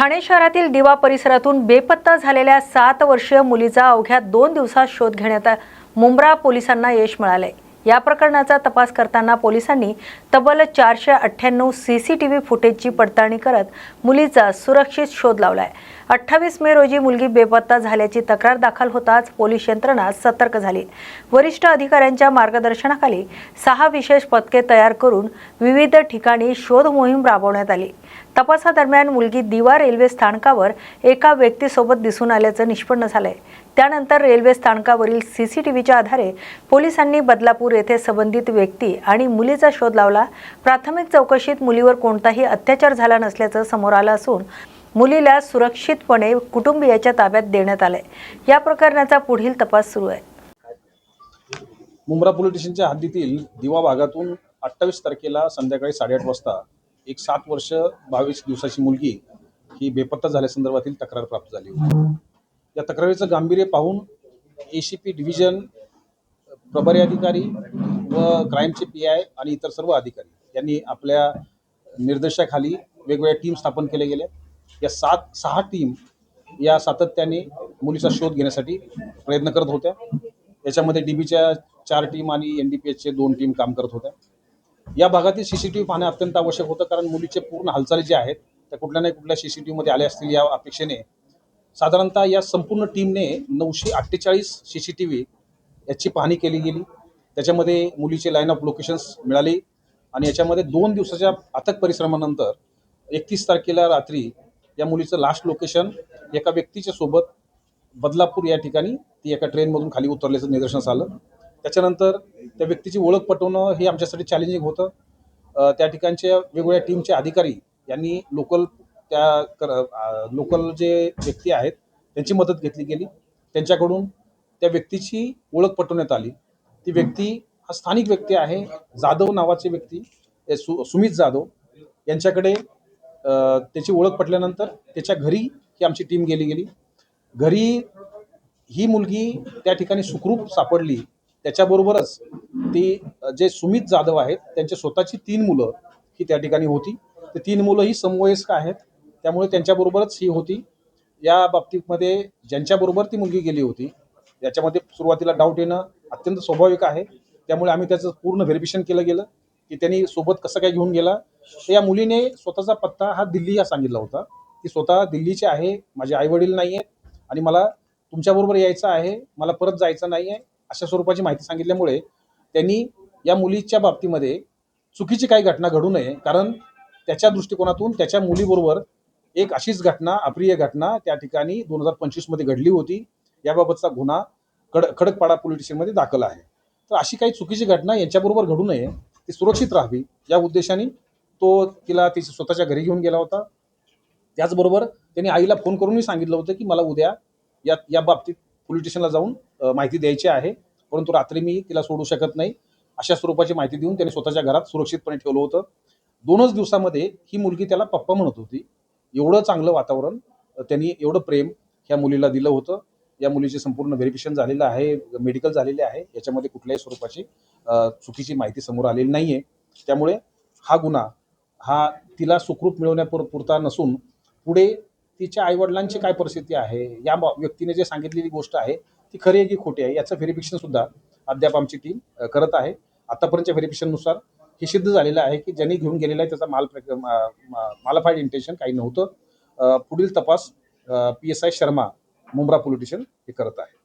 ठाणे शहरातील दिवा परिसरातून बेपत्ता झालेल्या 7 वर्षीय मुलीचा अवघ्या 2 दिवसात शोध घेण्यात मुंब्रा पोलिसांना यश मिळाले। या प्रकरणाचा तपास करताना पोलिसांनी तब्बल 498 सीसीटीव्ही फुटेजची पडताळणी करत मुलीचा सुरक्षित शोध लावलाय। 28 मे रोजी मुलगी बेपत्ता झाल्याची तक्रार दाखल होताच पोलीस यंत्रणा सतर्क झाली। वरिष्ठ अधिकाऱ्यांच्या मार्गदर्शनाखाली 6 विशेष पथके तयार करून विविध ठिकाणी शोध मोहीम राबवण्यात आली। तपासादरम्यान मुलगी दिवा रेल्वे स्थानकावर एका व्यक्तीसोबत दिसून आल्याचं निष्पन्न झालंय। त्यानंतर रेल्वे स्थानकावरील सीसीटीव्हीच्या आधारे पोलिसांनी बदलापूर येथे संबंधित व्यक्ती आणि मुलीचा शोध लावला। प्राथमिक चौकशीत मुलीवर कोणताही अत्याचार झाला नसल्याचं समोर आलं असून मुलीला सुरक्षितपणे कुटुंबियाच्या ताब्यात देण्यात आले। या प्रकरणाचा पुढील तपास सुरू आहे। मुंब्रा पोलीस स्टेशनच्या हद्दीतील दिवा भागातून 28 तारखेला संध्याकाळी 8:30 वाजता एक 7 वर्ष 22 दिवसाची मुलगी ही बेपत्ता झाल्यासंदर्भातील तक्रार प्राप्त झाली होती। या तक्रारीचं गांभीर्य पाहून एसीपी डिव्हिजन, प्रभारी अधिकारी व क्राईमचे पीआय आणि इतर सर्व अधिकारी यांनी आपल्या निर्देशाखाली वेगवेगळ्या टीम स्थापन केल्या गेल्या। या 6 टीम या सातत्याने मुलीचा शोध घेण्यासाठी प्रयत्न करत होत्या। याच्यामध्ये डीबीच्या 4 टीम आणि एनडीपीएसचे 2 टीम काम करत होत्या। या भागातील सीसीटीव्ही पाहणे अत्यंत आवश्यक होतं, कारण मुलीचे पूर्ण हालचाली ज्या आहेत त्या कुठल्या ना कुठल्या सीसीटीव्हीमध्ये आल्या असतील या अपेक्षेने साधारणतः या संपूर्ण टीमने 948 सीसीटीव्ही याची पाहणी केली गेली। त्याच्यामध्ये मुलीचे लाईन ऑफ लोकेशन्स मिळाली आणि याच्यामध्ये 2 दिवसाच्या अथक परिश्रमानंतर 31 तारखेला रात्री या मुलीचं लास्ट लोकेशन एका व्यक्तीच्या सोबत बदलापूर या ठिकाणी ती एका ट्रेनमधून खाली उतरल्याचं निदर्शनास आलं। त्याच्यानंतर त्या व्यक्तीची ओळख पटवणं हे आमच्यासाठी चॅलेंजिंग होतं। त्या ठिकाणच्या वेगवेगळ्या टीमचे अधिकारी यांनी लोकल जे व्यक्ती आहेत त्यांची मदत घेतली गेली। त्यांच्याकडून त्या व्यक्तीची ओळख पटवण्यात आली। ती व्यक्ती हा स्थानिक व्यक्ती आहे, जाधव नावाचे व्यक्ती, सुमित जाधव यांच्याकडे त्याची ओळख पटल्यानंतर त्याच्या घरी ही आमची टीम गेली। घरी ही मुलगी त्या ठिकाणी सुखरूप सापडली। त्याच्याबरोबरच ती जे सुमित जाधव आहेत त्यांची स्वतःची 3 मुलं ही त्या ठिकाणी होती। ते 3 मुलं ही समवयस्क आहेत, त्यामुळे त्यांच्याबरोबरच ही होती। या बाबतीमध्ये ज्यांच्याबरोबर ती मुलगी गेली होती याच्यामध्ये सुरुवातीला डाऊट येणं अत्यंत स्वाभाविक आहे। त्यामुळे आम्ही त्याचं पूर्ण व्हेरिफिकेशन केलं गेलं की त्यांनी सोबत कसं काय घेऊन गेला। तर या मुलीने स्वतःचा पत्ता हा दिल्ली हा सांगितला होता। ती स्वतः दिल्लीची आहे, माझे आईवडील नाही आहेत आणि मला तुमच्याबरोबर यायचं आहे, मला परत जायचं नाही आहे, अशा स्वरूपाची माहिती सांगितल्यामुळे त्यांनी या मुलीच्या बाबतीमध्ये चुकीची काही घटना घडू नये, कारण त्याच्या दृष्टिकोनातून त्याच्या मुलीबरोबर एक अशीच घटना, अप्रिय घटना त्या ठिकाणी 2025 मध्ये घडली होती। याबाबतचा गुन्हा खडकपाडा पोलीस स्टेशनमध्ये दाखल आहे। तर अशी काही चुकीची घटना यांच्याबरोबर घडू नये, ती सुरक्षित राहावी या उद्देशाने तो तिला तिच्या स्वतःच्या घरी घेऊन गेला होता। त्याचबरोबर त्यांनी आईला फोन करूनही सांगितलं होतं की मला उद्या या बाबतीत पोलीस स्टेशनला जाऊन माहिती द्यायची आहे, परंतु रात्री मी तिला सोडू शकत नाही, अशा स्वरूपाची माहिती देऊन त्यांनी स्वतःच्या घरात सुरक्षितपणे ठेवलं होतं। 2च दिवसामध्ये ही मुलगी त्याला पप्पा म्हणत होती। एवढं चांगलं वातावरण, त्यांनी एवढं प्रेम ह्या मुलीला दिलं होतं। या मुलीचे संपूर्ण व्हेरिफिकेशन झालेलं आहे, मेडिकल झालेले आहे, याच्यामध्ये कुठल्याही स्वरूपाची चुकीची माहिती समोर आलेली नाहीये। त्यामुळे हा गुन्हा हा तिला सुखरूप मिळवण्यापुरता नसून पुढे तिच्या आईवडिलांची काय परिस्थिती आहे, या व्यक्तीने जे सांगितलेली गोष्ट आहे ती खरी आहे की खोटी आहे याचं व्हेरिफिकेशन सुद्धा अद्याप आमची टीम करत आहे। आतापर्यंतच्या व्हेरिफिकेशननुसार हे सिद्ध झालेलं आहे की ज्यांनी घेऊन गेलेला आहे त्याचा मालफाईड इंटेन्शन काही नव्हतं। पुढील तपास PSI Sharma Mumbra police station हे करत आहे।